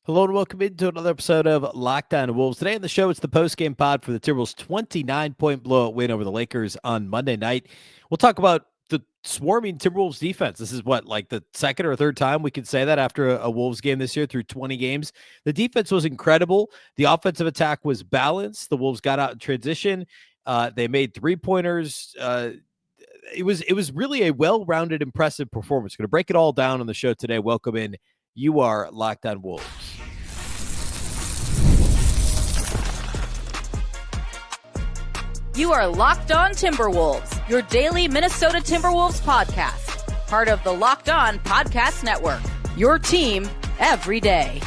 Hello and welcome into another episode of Locked On Wolves. Today on the show, it's the post-game pod for the Timberwolves' 29-point blowout win over the Lakers on Monday night. We'll talk about the swarming Timberwolves defense. This is like the second or third time we can say that after a Wolves game this year through 20 games. The defense was incredible. The offensive attack was balanced. The Wolves got out in transition. They made three-pointers. It was really a well-rounded, impressive performance. Going to break it all down on the show today. Welcome in. You are Locked On Wolves. You are Locked On Timberwolves, your daily Minnesota Timberwolves podcast. Part of the Locked On Podcast Network, your team every day.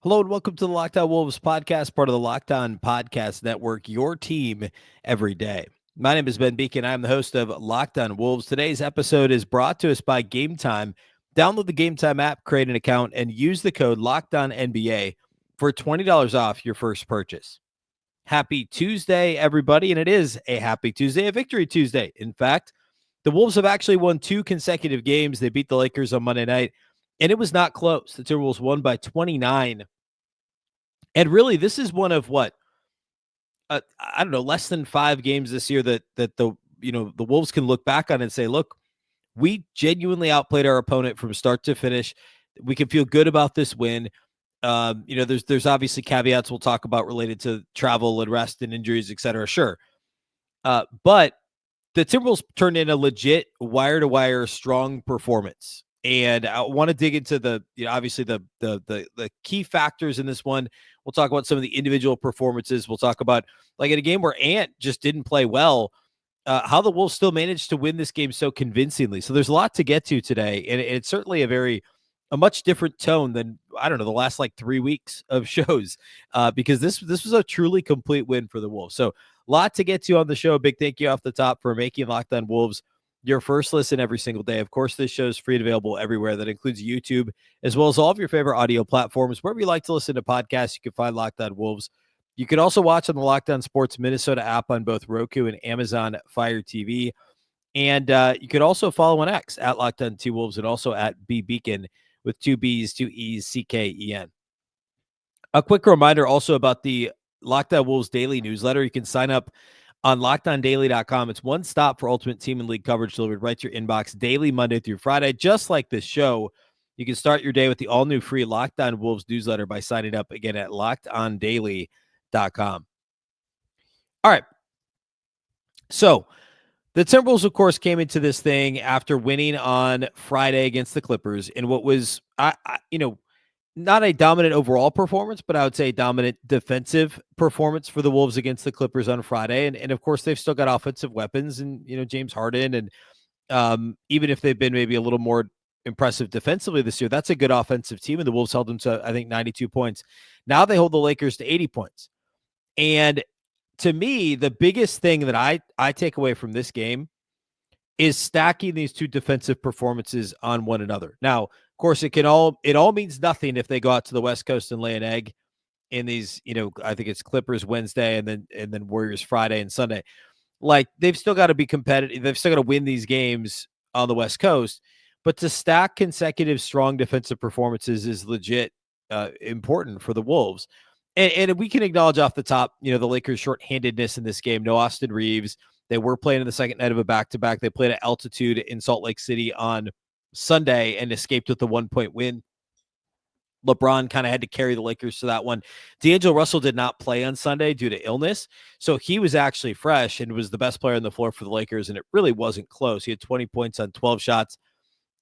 Hello and welcome to the Locked On Wolves podcast, part of the Locked On Podcast Network, your team every day. My name is Ben Beecken. I'm the host of Locked On Wolves. Today's episode is brought to us by GameTime. Download the GameTime app, create an account, and use the code LOCKEDONNBA for $20 off your first purchase. Happy Tuesday, everybody, and it is a happy Tuesday, a victory Tuesday. In fact, the Wolves have actually won 2 consecutive games. They beat the Lakers on Monday night, and it was not close. The Timberwolves won by 29. And really, this is one of I don't know, less than 5 games this year that the Wolves can look back on and say, look, we genuinely outplayed our opponent from start to finish. We can feel good about this win. There's obviously caveats we'll talk about related to travel and rest and injuries, et cetera. Sure. But the Timberwolves turned in a legit wire-to-wire strong performance. And I want to dig into obviously the key factors in this one. We'll talk about some of the individual performances. We'll talk about, like, in a game where Ant just didn't play well, how the Wolves still managed to win this game so convincingly. So there's a lot to get to today. And it's certainly a much different tone than, I don't know, the last 3 weeks of shows, because this was a truly complete win for the Wolves. So a lot to get to on the show. A big thank you off the top for making Locked On Wolves your first listen every single day. Of course, this show is free and available everywhere. That includes YouTube, as well as all of your favorite audio platforms. Wherever you like to listen to podcasts, you can find Locked On Wolves. You can also watch on the Locked On Sports Minnesota app on both Roku and Amazon Fire TV. And you could also follow on X at Locked On T-Wolves and also at Beecken with 2 B's, 2 E's, CKEN. A quick reminder also about the Locked On Wolves daily newsletter. You can sign up on LockedOnDaily.com. It's one stop for ultimate team and league coverage delivered right to your inbox daily, Monday through Friday. Just like this show, you can start your day with the all-new free Locked On Wolves newsletter by signing up again at LockedOnDaily.com. All right. So the Timberwolves, of course, came into this thing after winning on Friday against the Clippers in what was, not a dominant overall performance, but I would say a dominant defensive performance for the Wolves against the Clippers on Friday. And of course, they've still got offensive weapons and, James Harden. And even if they've been maybe a little more impressive defensively this year, that's a good offensive team. And the Wolves held them to, I think, 92 points. Now they hold the Lakers to 80 points. And to me, the biggest thing that I take away from this game is stacking these two defensive performances on one another. Now, of course, it all means nothing if they go out to the West Coast and lay an egg in these, I think it's Clippers Wednesday and then Warriors Friday and Sunday. Like, they've still got to be competitive. They've still got to win these games on the West Coast, but to stack consecutive strong defensive performances is legit important for the Wolves. And we can acknowledge off the top, the Lakers' shorthandedness in this game. No Austin Reeves. They were playing in the second night of a back-to-back. They played at altitude in Salt Lake City on Sunday and escaped with the 1-point win. LeBron kind of had to carry the Lakers to that one. D'Angelo Russell did not play on Sunday due to illness, so he was actually fresh and was the best player on the floor for the Lakers, and it really wasn't close. He had 20 points on 12 shots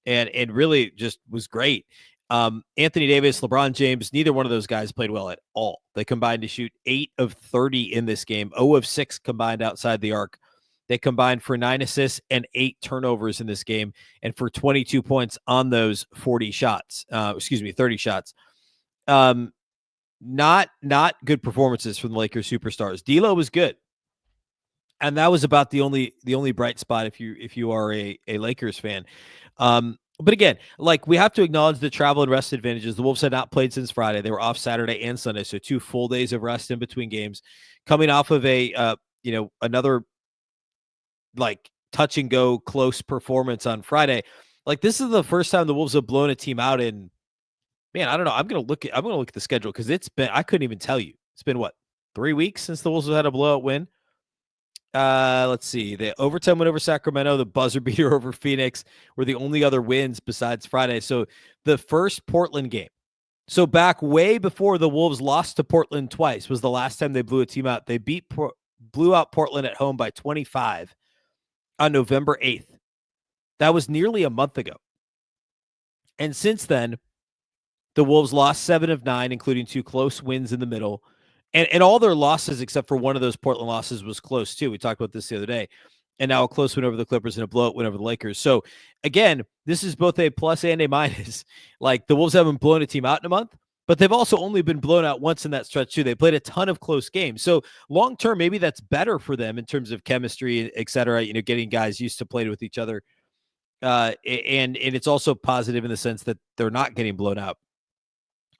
and really just was great. Anthony Davis, LeBron James, neither one of those guys played well at all. They combined to shoot 8 of 30 in this game, 0 of 6 combined outside the arc. They combined for 9 assists and 8 turnovers in this game and for 22 points on those 30 shots. Not good performances from the Lakers superstars. D'Lo was good. And that was about the only bright spot if you are a Lakers fan. But again, we have to acknowledge the travel and rest advantages. The Wolves had not played since Friday. They were off Saturday and Sunday, so 2 full days of rest in between games. Coming off of another touch and go close performance on Friday. Like, this is the first time the Wolves have blown a team out in, man, I don't know. I'm gonna look at the schedule because it's been, I couldn't even tell you. It's been what, 3 weeks since the Wolves have had a blowout win. Let's see. The overtime win over Sacramento, the buzzer beater over Phoenix were the only other wins besides Friday. So the first Portland game. So back way before the Wolves lost to Portland twice was the last time they blew a team out. They blew out Portland at home by 25 on November 8th. That was nearly a month ago. And since then, the Wolves lost 7 of 9, including 2 close wins in the middle. And all their losses, except for one of those Portland losses, was close, too. We talked about this the other day. And now a close win over the Clippers and a blowout win over the Lakers. So, again, this is both a plus and a minus. Like, the Wolves haven't blown a team out in a month, but they've also only been blown out once in that stretch, too. They played a ton of close games. So, long-term, maybe that's better for them in terms of chemistry, et cetera, getting guys used to playing with each other. And it's also positive in the sense that they're not getting blown out.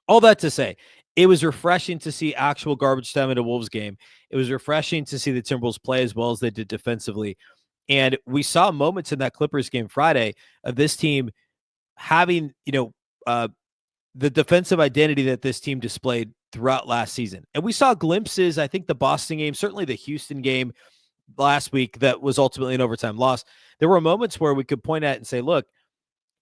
All that to say, it was refreshing to see actual garbage time in a Wolves game. It was refreshing to see the Timberwolves play as well as they did defensively. And we saw moments in that Clippers game Friday of this team having, the defensive identity that this team displayed throughout last season. And we saw glimpses, I think the Boston game, certainly the Houston game last week that was ultimately an overtime loss. There were moments where we could point at and say, look,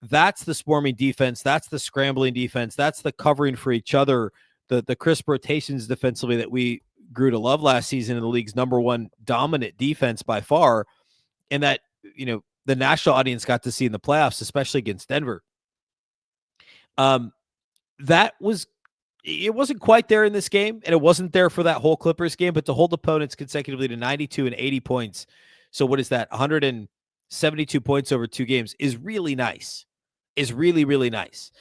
that's the swarming defense. That's the scrambling defense. That's the covering for each other, the crisp rotations defensively that we grew to love last season in the league's number one dominant defense by far. And that, the national audience got to see in the playoffs, especially against Denver. It wasn't quite there in this game, and it wasn't there for that whole Clippers game, but to hold opponents consecutively to 92 and 80 points. So what is that? 172 points over 2 games is really nice. Is really, really nice.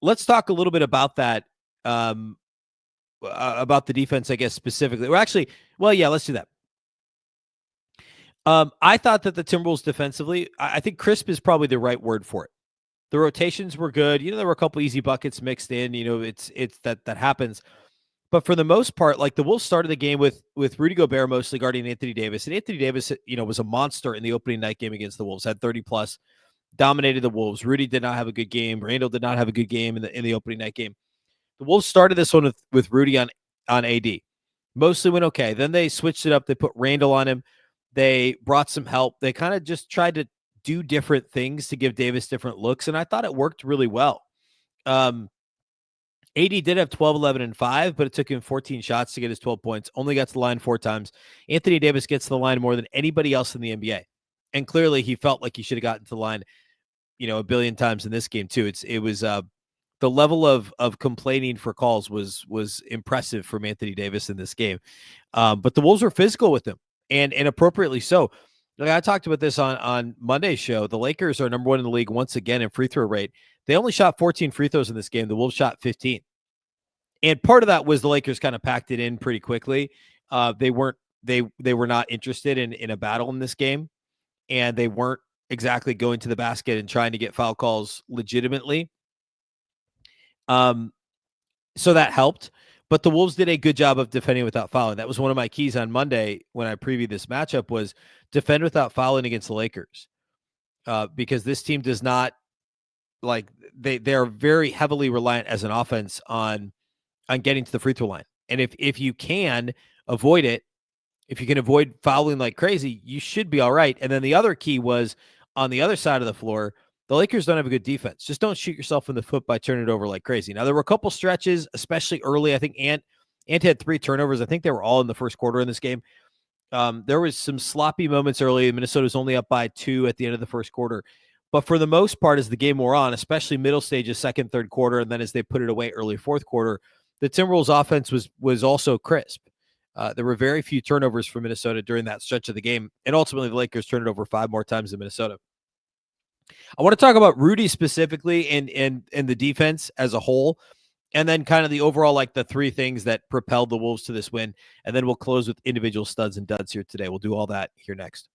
Let's talk a little bit about that, about the defense, I guess, specifically. Let's do that. I thought that the Timberwolves defensively, I think crisp is probably the right word for it. The rotations were good. There were a couple easy buckets mixed in. It's that happens. But for the most part, like the Wolves started the game with Rudy Gobert mostly guarding Anthony Davis. And Anthony Davis, was a monster in the opening night game against the Wolves, had 30 plus, dominated the Wolves. Rudy did not have a good game. Randle did not have a good game in the opening night game. The Wolves started this one with Rudy on AD. Mostly went okay. Then they switched it up. They put Randle on him. They brought some help. They kind of just tried to do different things to give Davis different looks, and I thought it worked really well. AD did have 12, 11, and 5, but it took him 14 shots to get his 12 points. Only got to the line 4 times. Anthony Davis gets to the line more than anybody else in the NBA. And clearly he felt like he should have gotten to the line, a billion times in this game too. It was the level of complaining for calls was impressive from Anthony Davis in this game. But the Wolves were physical with him, and appropriately so. Like I talked about this on Monday's show. The Lakers are number 1 in the league once again in free throw rate. They only shot 14 free throws in this game. The Wolves shot 15. And part of that was the Lakers kind of packed it in pretty quickly. They were not interested in a battle in this game, and they weren't exactly going to the basket and trying to get foul calls legitimately. So that helped. But the Wolves did a good job of defending without fouling. That was one of my keys on Monday when I previewed this matchup was defend without fouling against the Lakers. Because this team does not, like, they're very heavily reliant as an offense on getting to the free throw line. And if you can avoid it, if you can avoid fouling like crazy, you should be all right. And then the other key was on the other side of the floor, the Lakers don't have a good defense. Just don't shoot yourself in the foot by turning it over like crazy. Now, there were a couple stretches, especially early. I think Ant had 3 turnovers. I think they were all in the first quarter in this game. There was some sloppy moments early. Minnesota was only up by 2 at the end of the first quarter. But for the most part, as the game wore on, especially middle stages, second, third quarter, and then as they put it away early fourth quarter, the Timberwolves offense was also crisp. There were very few turnovers for Minnesota during that stretch of the game. And ultimately, the Lakers turned it over 5 more times than Minnesota. I want to talk about Rudy specifically and the defense as a whole, and then kind of the overall, like the 3 things that propelled the Wolves to this win. And then we'll close with individual studs and duds here today. We'll do all that here next.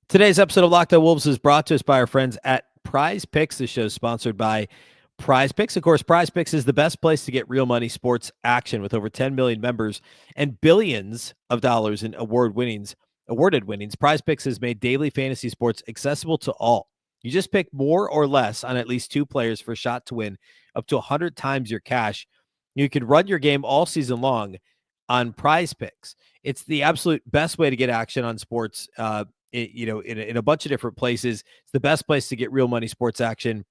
Today's episode of Locked On Wolves is brought to us by our friends at PrizePicks. The show is sponsored by PrizePicks. Of course, PrizePicks is the best place to get real money sports action with over 10 million members and billions of dollars in award winnings awarded winnings, PrizePicks has made daily fantasy sports accessible to all. You just pick more or less on at least 2 players for a shot to win up to 100 times your cash. You can run your game all season long on PrizePicks. It's the absolute best way to get action on sports. In a bunch of different places. It's the best place to get real money sports action.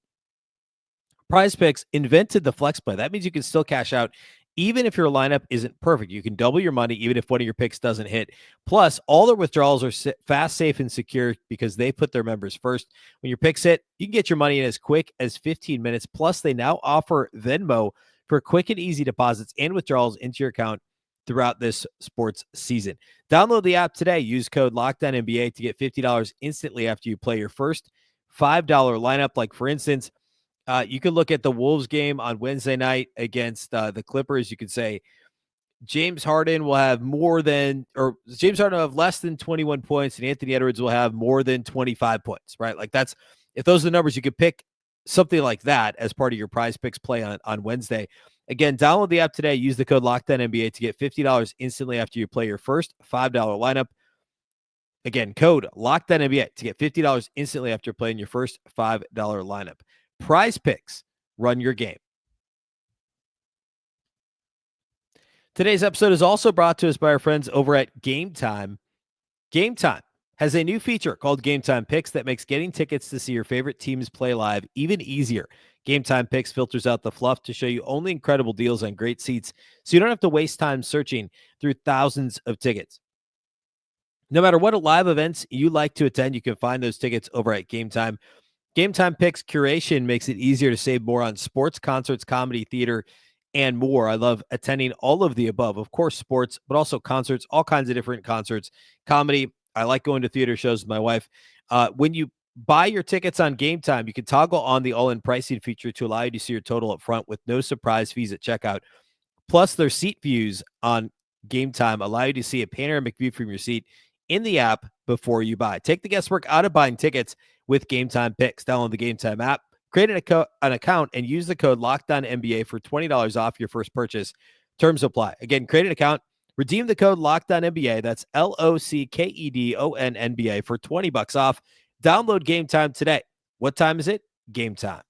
PrizePicks invented the flex play. That means you can still cash out even if your lineup isn't perfect. You can double your money even if one of your picks doesn't hit. Plus, all their withdrawals are fast, safe, and secure because they put their members first. When your picks hit, you can get your money in as quick as 15 minutes. Plus, they now offer Venmo for quick and easy deposits and withdrawals into your account throughout this sports season. Download the app today. Use code LOCKDOWNNBA to get $50 instantly after you play your first $5 lineup. Like, for instance, you could look at the Wolves game on Wednesday night against the Clippers. You could say James Harden will have James Harden will have less than 21 points, and Anthony Edwards will have more than 25 points, right? Like, if those are the numbers, you could pick something like that as part of your PrizePicks play on Wednesday. Again, download the app today. Use the code LOCKDOWNNBA to get $50 instantly after you play your first $5 lineup. Again, code LOCKDOWNNBA to get $50 instantly after playing your first $5 lineup. PrizePicks, run your game. Today's episode is also brought to us by our friends over at GameTime. GameTime has a new feature called GameTime Picks that makes getting tickets to see your favorite teams play live even easier. GameTime Picks filters out the fluff to show you only incredible deals on great seats, so you don't have to waste time searching through thousands of tickets. No matter what live events you like to attend, you can find those tickets over at GameTime. GameTime Picks curation makes it easier to save more on sports, concerts, comedy, theater, and more. I love attending all of the above. Of course, sports, but also concerts, all kinds of different concerts. Comedy, I like going to theater shows with my wife. When you buy your tickets on GameTime, you can toggle on the all-in pricing feature to allow you to see your total up front with no surprise fees at checkout. Plus, their seat views on GameTime allow you to see a panoramic view from your seat in the app before you buy. Take the guesswork out of buying tickets with GameTime Picks. Download the GameTime app, create an account, and use the code LOCKDOWNNBA for $20 off your first purchase. Terms apply. Again, create an account, redeem the code LOCKDOWNNBA. That's LOCKEDONNBA for $20 off. Download GameTime today. What time is it? Game time.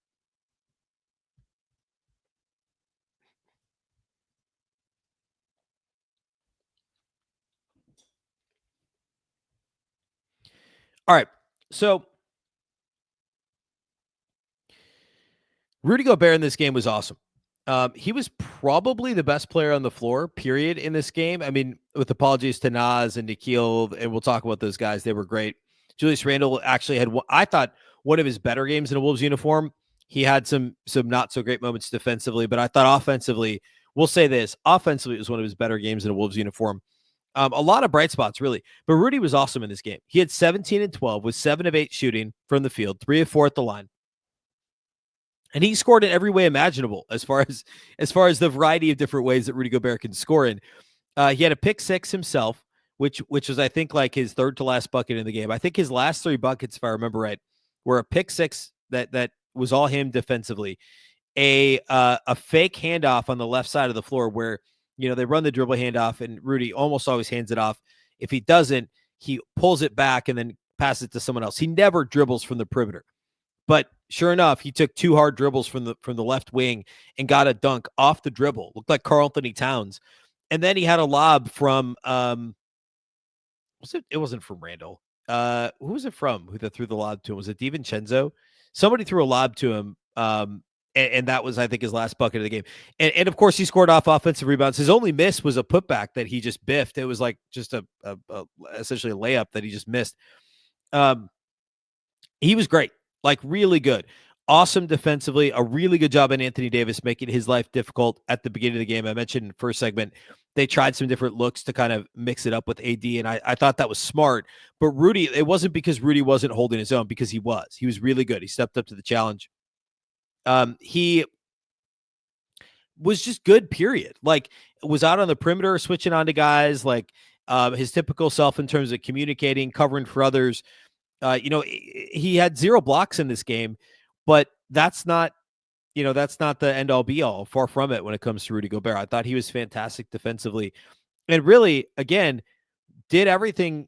All right. So Rudy Gobert in this game was awesome. He was probably the best player on the floor, period, in this game. I mean, with apologies to Naz and Nickeil, and we'll talk about those guys. They were great. Julius Randle actually had, I thought, one of his better games in a Wolves uniform. He had some not so great moments defensively, but I thought offensively, we'll say this, offensively, it was one of his better games in a Wolves uniform. A lot of bright spots, really. But Rudy was awesome in this game. He had 17 and 12 with 7 of 8 shooting from the field, 3 of 4 at the line. And he scored in every way imaginable as far as the variety of different ways that Rudy Gobert can score in. He had a pick six himself, which was, I think, like his third to last bucket in the game. I think his last 3 buckets, if I remember right, were a pick six that was all him defensively. A fake handoff on the left side of the floor where, they run the dribble handoff and Rudy almost always hands it off. If he doesn't, he pulls it back and then passes it to someone else. He never dribbles from the perimeter. But sure enough, he took 2 hard dribbles from the left wing and got a dunk off the dribble. Looked like Karl Anthony Towns. And then he had a lob from it wasn't from Randle. Who was it from? Who threw the lob to him? Was it DiVincenzo? Somebody threw a lob to him. And that was, I think, his last bucket of the game. And of course, he scored off offensive rebounds. His only miss was a putback that he just biffed. It was like just essentially a layup that he just missed. He was great. Like, really good. Awesome defensively. A really good job on Anthony Davis making his life difficult at the beginning of the game. I mentioned in the first segment, they tried some different looks to kind of mix it up with AD, and I thought that was smart. But Rudy, it wasn't because Rudy wasn't holding his own, because he was. He was really good. He stepped up to the challenge. He was just good, period. Like, was out on the perimeter, switching on to guys, like his typical self in terms of communicating, covering for others. He had 0 blocks in this game, but that's not the end all be all. Far from it when it comes to Rudy Gobert. I thought he was fantastic defensively and really, again, did everything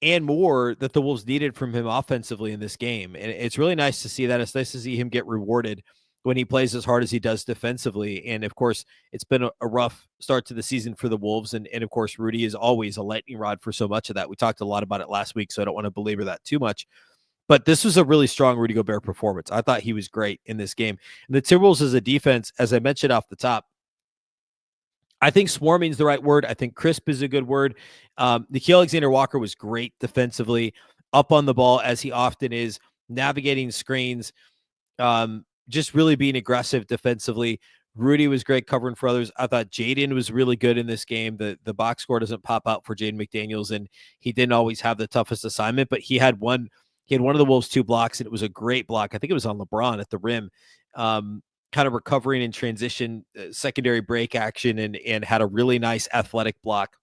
and more that the Wolves needed from him offensively in this game. And it's really nice to see that. It's nice to see him get rewarded when he plays as hard as he does defensively. And of course, it's been a rough start to the season for the Wolves. And of course, Rudy is always a lightning rod for so much of that. We talked a lot about it last week, so I don't want to belabor that too much. But this was a really strong Rudy Gobert performance. I thought he was great in this game. And the Timberwolves as a defense, as I mentioned off the top, I think swarming is the right word. I think crisp is a good word. Nickeil Alexander-Walker was great defensively, up on the ball as he often is, navigating screens, just really being aggressive defensively. Rudy was great covering for others. I thought Jaden was really good in this game. The box score doesn't pop out for Jaden McDaniels, and he didn't always have the toughest assignment, but he had one of the Wolves' 2 blocks, and it was a great block. I think it was on LeBron at the rim. Kind of recovering in transition, secondary break action, and had a really nice athletic block.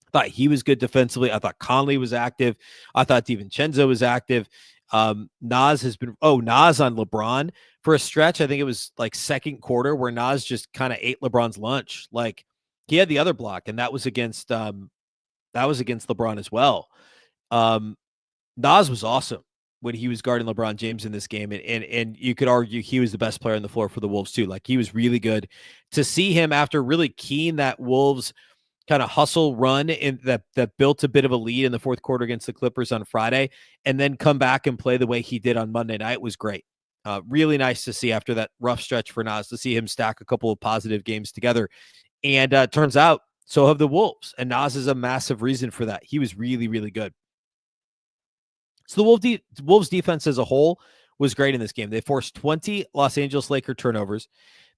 I thought he was good defensively. I thought Conley was active. I thought DiVincenzo was active. Naz on LeBron for a stretch. I think it was like second quarter where Naz just kind of ate LeBron's lunch. Like he had the other block, and that was against LeBron as well. Naz was awesome when he was guarding LeBron James in this game. And you could argue he was the best player on the floor for the Wolves too. Like he was really good. To see him after really keying that Wolves kind of hustle run in that built a bit of a lead in the fourth quarter against the Clippers on Friday, and then come back and play the way he did on Monday night was great. Really nice to see after that rough stretch for Naz, to see him stack a couple of positive games together. And turns out so have the Wolves, and Naz is a massive reason for that. He was really, really good. So the Wolves defense as a whole was great in this game. They forced 20 Los Angeles Lakers turnovers.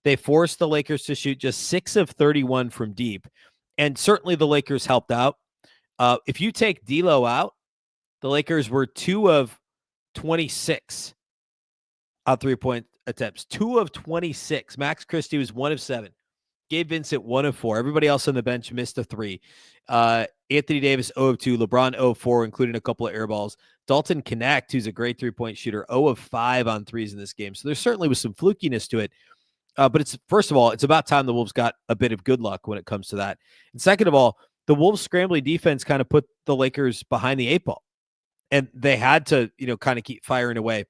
They forced the Lakers to shoot just 6 of 31 from deep. And certainly the Lakers helped out. If you take D'Lo out, the Lakers were 2 of 26 on 3-point attempts. 2 of 26. Max Christie was 1 of 7. Gabe Vincent, 1 of 4. Everybody else on the bench missed a 3. Anthony Davis, 0 of 2. LeBron, 0 of 4, including a couple of air balls. Dalton Knecht, who's a great 3-point shooter, 0 of 5 on threes in this game. So there certainly was some flukiness to it. But it's, first of all, it's about time the Wolves got a bit of good luck when it comes to that. And second of all, the Wolves' scrambling defense kind of put the Lakers behind the 8 ball. And they had to, kind of keep firing away.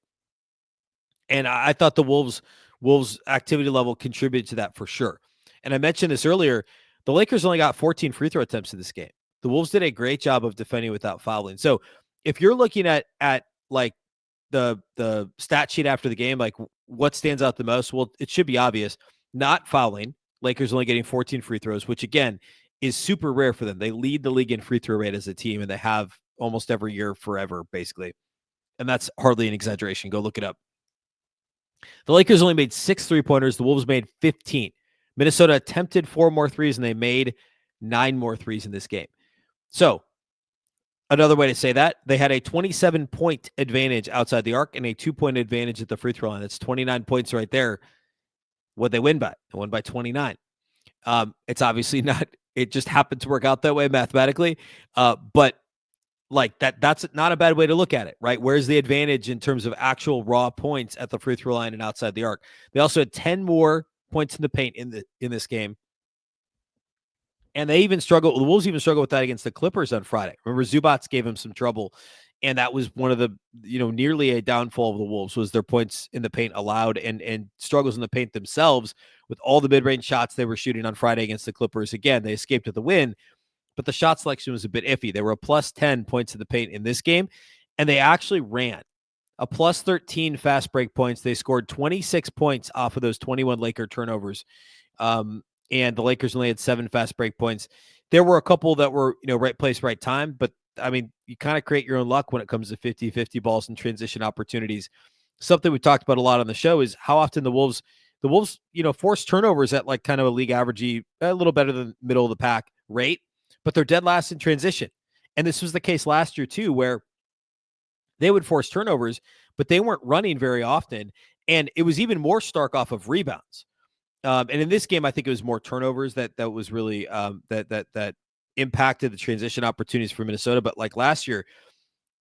And I thought the Wolves' activity level contributed to that for sure. And I mentioned this earlier, the Lakers only got 14 free throw attempts in this game. The Wolves did a great job of defending without fouling. So if you're looking at like the stat sheet after the game, like what stands out the most, well, it should be obvious. Not fouling. Lakers only getting 14 free throws, which again is super rare for them. They lead the league in free throw rate as a team, and they have almost every year forever, basically. And that's hardly an exaggeration. Go look it up. The Lakers only made 6 3-pointers. The Wolves made 15. Minnesota attempted 4 more threes, and they made 9 more threes in this game. So another way to say that, they had a 27-point advantage outside the arc and a 2-point advantage at the free throw line. That's 29 points right there. What'd they win by? They won by 29. It's obviously not, it just happened to work out that way mathematically. But like that's not a bad way to look at it, right? Where's the advantage in terms of actual raw points at the free throw line and outside the arc? They also had 10 more points in the paint in this game. And they even struggled. The Wolves even struggled with that against the Clippers on Friday. Remember, Zubats gave him some trouble. And that was one of the, nearly a downfall of the Wolves, was their points in the paint allowed and struggles in the paint themselves with all the mid-range shots they were shooting on Friday against the Clippers. Again, they escaped with the win, but the shot selection was a bit iffy. They were a plus 10 points in the paint in this game, and they actually ran a plus 13 fast break points. They scored 26 points off of those 21 Laker turnovers. And the Lakers only had 7 fast break points. There were a couple that were, right place, right time. But, I mean, you kind of create your own luck when it comes to 50-50 balls and transition opportunities. Something we talked about a lot on the show is how often the Wolves, force turnovers at like kind of a league average, a little better than middle of the pack rate, but they're dead last in transition. And this was the case last year too, where they would force turnovers, but they weren't running very often. And it was even more stark off of rebounds. And in this game, I think it was more turnovers that was really that impacted the transition opportunities for Minnesota. But like last year,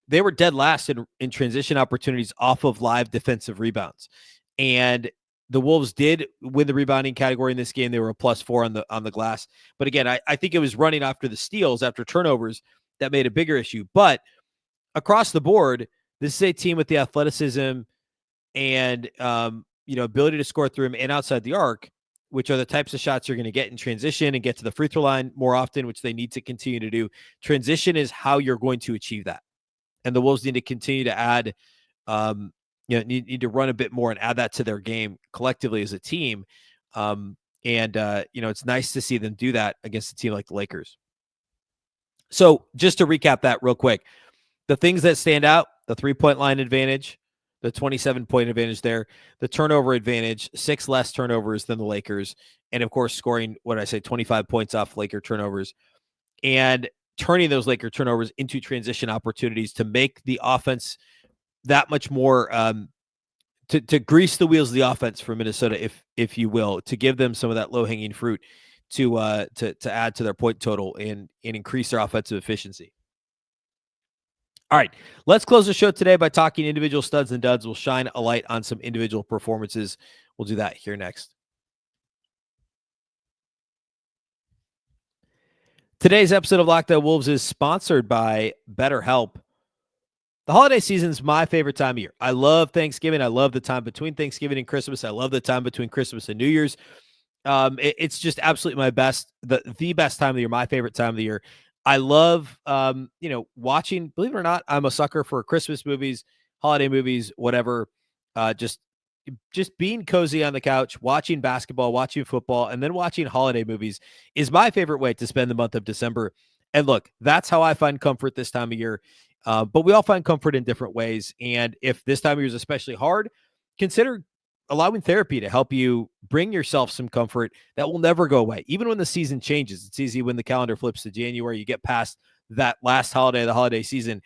they were dead last in transition opportunities off of live defensive rebounds. And the Wolves did win the rebounding category in this game. They were a +4 on the glass. But again, I think it was running after the steals, after turnovers, that made a bigger issue. But across the board, this is a team with the athleticism and ability to score through him and outside the arc, which are the types of shots you're going to get in transition and get to the free throw line more often, which they need to continue to do. Transition is how you're going to achieve that. And the Wolves need to continue to add, need to run a bit more and add that to their game collectively as a team. It's nice to see them do that against a team like the Lakers. So just to recap that real quick, the things that stand out, the 3-point line advantage, the 27-point advantage there, the turnover advantage, 6 less turnovers than the Lakers, and of course scoring, 25 points off Laker turnovers, and turning those Laker turnovers into transition opportunities to make the offense that much more, to grease the wheels of the offense for Minnesota, if you will, to give them some of that low-hanging fruit to add to their point total and increase their offensive efficiency. All right, let's close the show today by talking individual studs and duds. We'll shine a light on some individual performances. We'll do that here next. Today's episode of Locked On Wolves is sponsored by BetterHelp. The holiday season is my favorite time of year. I love Thanksgiving. I love the time between Thanksgiving and Christmas. I love the time between Christmas and New Year's. It's just absolutely my best, the best time of the year, my favorite time of the year. I love, watching, believe it or not, I'm a sucker for Christmas movies, holiday movies, whatever. Just being cozy on the couch, watching basketball, watching football, and then watching holiday movies is my favorite way to spend the month of December. And look, that's how I find comfort this time of year. But we all find comfort in different ways. And if this time of year is especially hard, consider allowing therapy to help you bring yourself some comfort that will never go away. Even when the season changes, it's easy when the calendar flips to January, you get past that last holiday of the holiday season,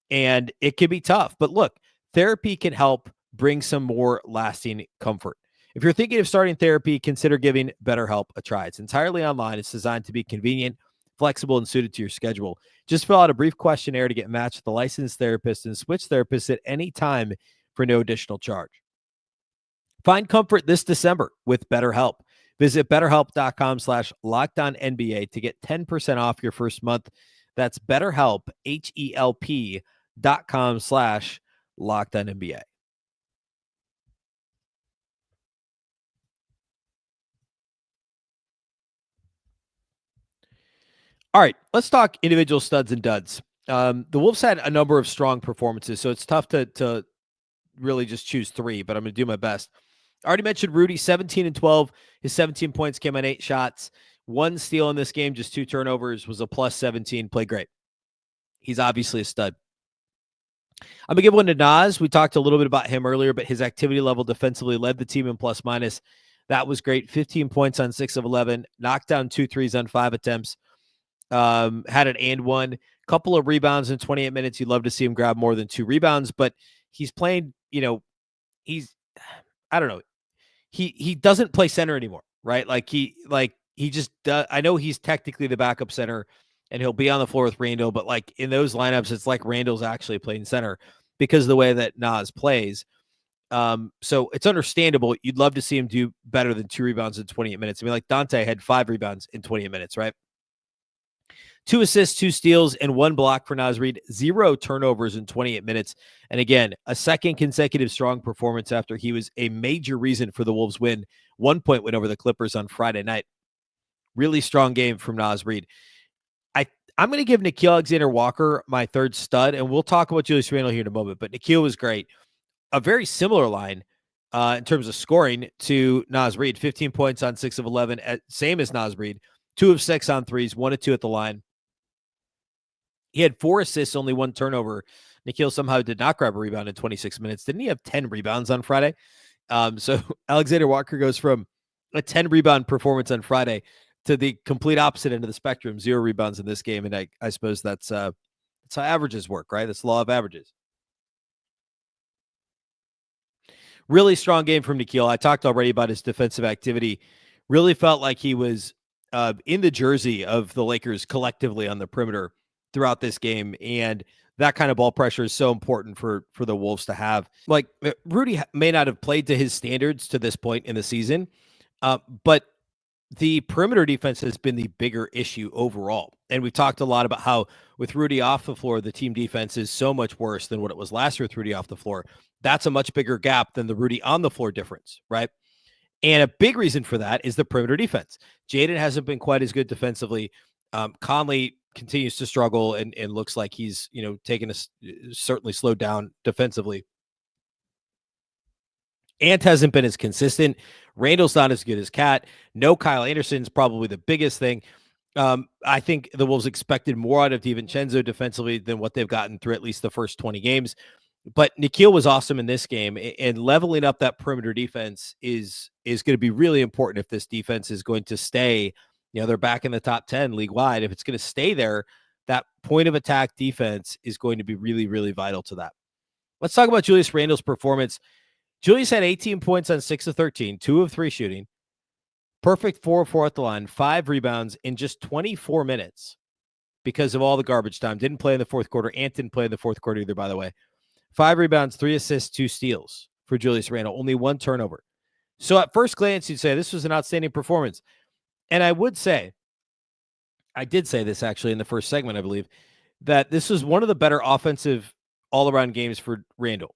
and it can be tough. But look, therapy can help bring some more lasting comfort. If you're thinking of starting therapy, consider giving BetterHelp a try. It's entirely online. It's designed to be convenient, flexible, and suited to your schedule. Just fill out a brief questionnaire to get matched with a licensed therapist and switch therapists at any time for no additional charge. Find comfort this December with BetterHelp. Visit BetterHelp.com/LockedOnNBA to get 10% off your first month. That's BetterHelp, HELP.com/LockedOnNBA. All right, let's talk individual studs and duds. The Wolves had a number of strong performances, so it's tough to really just choose 3, but I'm going to do my best. I already mentioned Rudy, 17 and 12. His 17 points came on 8 shots. 1 steal in this game, just 2 turnovers, was a plus 17. Played great. He's obviously a stud. I'm going to give one to Naz. We talked a little bit about him earlier, but his activity level defensively led the team in plus minus. That was great. 15 points on 6 of 11. Knocked down 2 threes on 5 attempts. Had an and one. Couple of rebounds in 28 minutes. You'd love to see him grab more than 2 rebounds, but he's playing, I don't know. He doesn't play center anymore, right? He just does. I know he's technically the backup center and he'll be on the floor with Randle, but in those lineups, it's like Randle's actually playing center because of the way that Naz plays. So it's understandable. You'd love to see him do better than 2 rebounds in 28 minutes. I mean, Donte had 5 rebounds in 28 minutes, right? 2 assists, 2 steals, and 1 block for Naz Reid. 0 turnovers in 28 minutes. And again, a second consecutive strong performance after he was a major reason for the Wolves' win. 1-point win over the Clippers on Friday night. Really strong game from Naz Reid. I'm going to give Nickeil Alexander-Walker my 3rd stud, and we'll talk about Julius Randle here in a moment, but Nickeil was great. A very similar line in terms of scoring to Naz Reid. 15 points on 6 of 11, same as Naz Reid. 2 of 6 on threes, 1 of 2 at the line. He had 4 assists, only 1 turnover. Nickeil somehow did not grab a rebound in 26 minutes. Didn't he have 10 rebounds on Friday? So Alexander-Walker goes from a 10-rebound performance on Friday to the complete opposite end of the spectrum, 0 rebounds in this game. And I suppose that's how averages work, right? That's the law of averages. Really strong game from Nickeil. I talked already about his defensive activity. Really felt like he was in the jersey of the Lakers collectively on the perimeter throughout this game. And that kind of ball pressure is so important for the Wolves to have. Rudy may not have played to his standards to this point in the season, but the perimeter defense has been the bigger issue overall. And we've talked a lot about how with Rudy off the floor, the team defense is so much worse than what it was last year with Rudy off the floor. That's a much bigger gap than the Rudy on the floor difference, right? And a big reason for that is the perimeter defense. Jaden hasn't been quite as good defensively. Conley continues to struggle and looks like he's, taking certainly slowed down defensively. Ant hasn't been as consistent. Randle's not as good as Cat. No Kyle Anderson's probably the biggest thing. I think the Wolves expected more out of DiVincenzo defensively than what they've gotten through at least the first 20 games. But Nickeil was awesome in this game, and leveling up that perimeter defense is going to be really important if this defense is going to stay. They're back in the top 10 league wide. If it's going to stay there, that point of attack defense is going to be really, really vital to that. Let's talk about Julius Randle's performance. Julius had 18 points on 6 of 13, 2 of 3 shooting, perfect 4 of 4 at the line, 5 rebounds in just 24 minutes because of all the garbage time. Didn't play in the fourth quarter. Ant didn't play in the fourth quarter either, by the way. 5 rebounds, 3 assists, 2 steals for Julius Randle, only 1 turnover. So at first glance, you'd say this was an outstanding performance. And I would say, I did say this actually in the first segment, I believe, that this was one of the better offensive all-around games for Randle.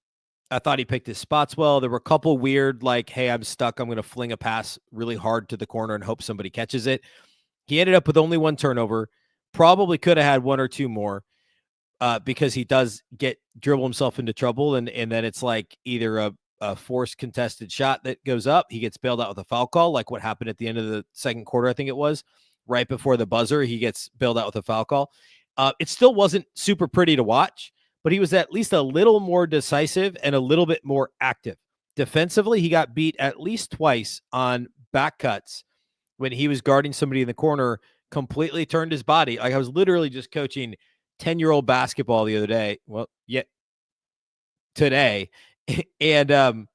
I thought he picked his spots well. There were a couple weird, like, hey, I'm stuck. I'm going to fling a pass really hard to the corner and hope somebody catches it. He ended up with only 1 turnover. Probably could have had 1 or 2 more because he does dribble himself into trouble. And then it's like either a forced contested shot that goes up. He gets bailed out with a foul call, like what happened at the end of the second quarter, I think it was. Right before the buzzer, he gets bailed out with a foul call. It still wasn't super pretty to watch, but he was at least a little more decisive and a little bit more active. Defensively, he got beat at least twice on back cuts when he was guarding somebody in the corner, completely turned his body. Like I was literally just coaching 10-year-old basketball the other day. Well, yeah, today. And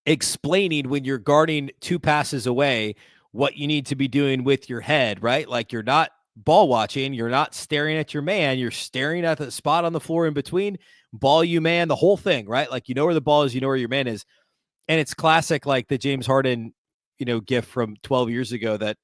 explaining when you're guarding 2 passes away, what you need to be doing with your head, right? Like you're not ball watching, you're not staring at your man, you're staring at the spot on the floor in between, ball you man, the whole thing, right? Like you know where the ball is, you know where your man is. And it's classic, like the James Harden, gif from 12 years ago that,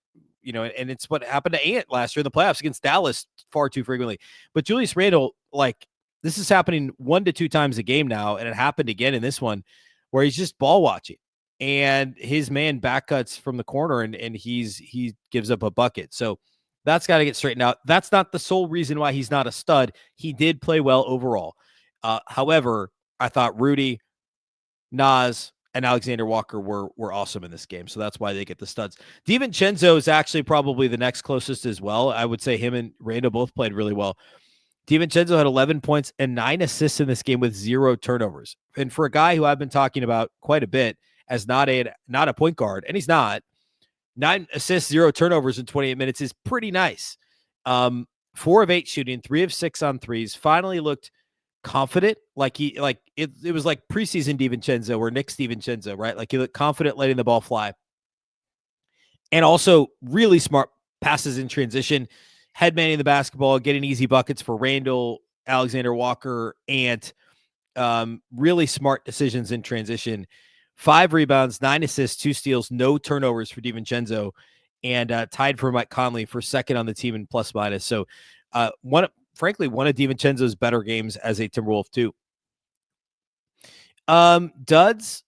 and it's what happened to Ant last year in the playoffs against Dallas far too frequently. But Julius Randle, like this is happening 1 to 2 times a game now. And it happened again in this one where he's just ball watching and his man back cuts from the corner and he gives up a bucket. So that's got to get straightened out. That's not the sole reason why he's not a stud. He did play well overall. However, I thought Rudy, Naz, and Alexander-Walker were awesome in this game. So that's why they get the studs. DiVincenzo is actually probably the next closest as well. I would say him and Randle both played really well. DiVincenzo had 11 points and 9 assists in this game with 0 turnovers. And for a guy who I've been talking about quite a bit as not a point guard, and he's not, 9 assists, 0 turnovers in 28 minutes is pretty nice. 4 of 8 shooting, 3 of 6 on threes. Finally looked confident, it was like preseason DiVincenzo or Nick's DiVincenzo, right? Like he looked confident letting the ball fly. And also really smart passes in transition, headmanning the basketball, getting easy buckets for Randle, Alexander-Walker, and really smart decisions in transition. 5 rebounds, 9 assists, 2 steals, no turnovers for DiVincenzo, and tied for Mike Conley for second on the team in plus minus. So one of DiVincenzo's better games as a Timberwolf too. Duds,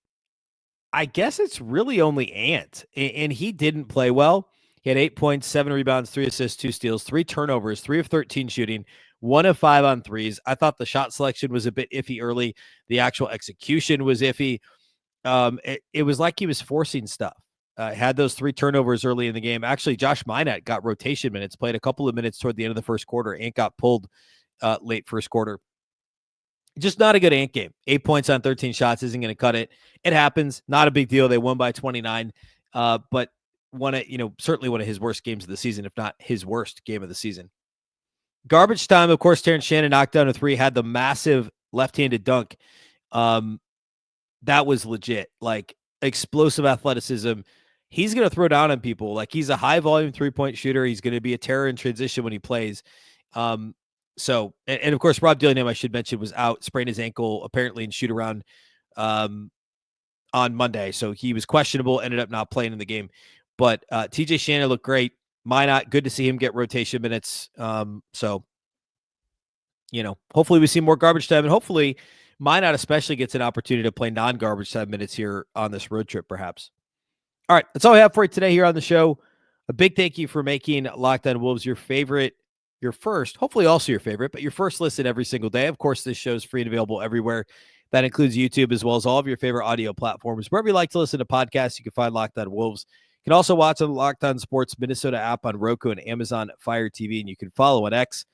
I guess it's really only Ant, and he didn't play well. He had 8 points, 7 rebounds, 3 assists, 2 steals, 3 turnovers, 3 of 13 shooting, 1 of 5 on threes. I thought the shot selection was a bit iffy early. The actual execution was iffy. It was like he was forcing stuff. Had those 3 turnovers early in the game. Actually, Josh Minott got rotation minutes, played a couple of minutes toward the end of the first quarter. Ant got pulled late first quarter. Just not a good Ant game. 8 points on 13 shots isn't going to cut it. It happens. Not a big deal. They won by 29. But certainly one of his worst games of the season, if not his worst game of the season. Garbage time, of course, Terrence Shannon knocked down a 3, had the massive left-handed dunk. That was legit, like explosive athleticism. He's going to throw down on people. Like he's a high volume 3-point shooter. He's going to be a terror in transition when he plays. So of course, Rob Dillingham, I should mention, was out, sprained his ankle apparently in shoot around on Monday. So he was questionable, ended up not playing in the game. But TJ Shannon looked great. Minot, good to see him get rotation minutes. So, hopefully we see more garbage time, and hopefully Minot especially gets an opportunity to play non-garbage time minutes here on this road trip, perhaps. All right, that's all I have for you today here on the show. A big thank you for making Locked On Wolves your favorite, your first, hopefully also your favorite, but your first listen every single day. Of course, this show is free and available everywhere. That includes YouTube as well as all of your favorite audio platforms. Wherever you like to listen to podcasts, you can find Locked On Wolves. You can also watch on the Locked On Sports Minnesota app on Roku and Amazon Fire TV, and you can follow on X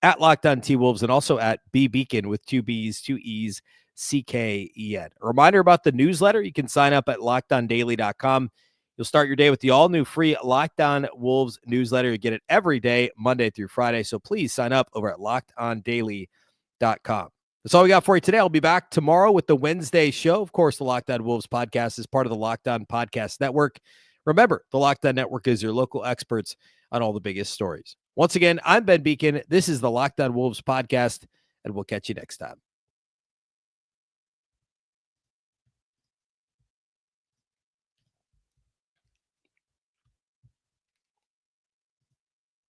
at Locked On T-Wolves and also at Beecken with 2 B's, 2 E's, CKEN. A reminder about the newsletter. You can sign up at LockedOnDaily.com. You'll start your day with the all-new free Locked On Wolves newsletter. You get it every day, Monday through Friday. So please sign up over at LockedOnDaily.com. That's all we got for you today. I'll be back tomorrow with the Wednesday show. Of course, the Locked On Wolves podcast is part of the Locked On Podcast Network. Remember, the Locked On Network is your local experts on all the biggest stories. Once again, I'm Ben Beecken. This is the Locked On Wolves podcast, and we'll catch you next time.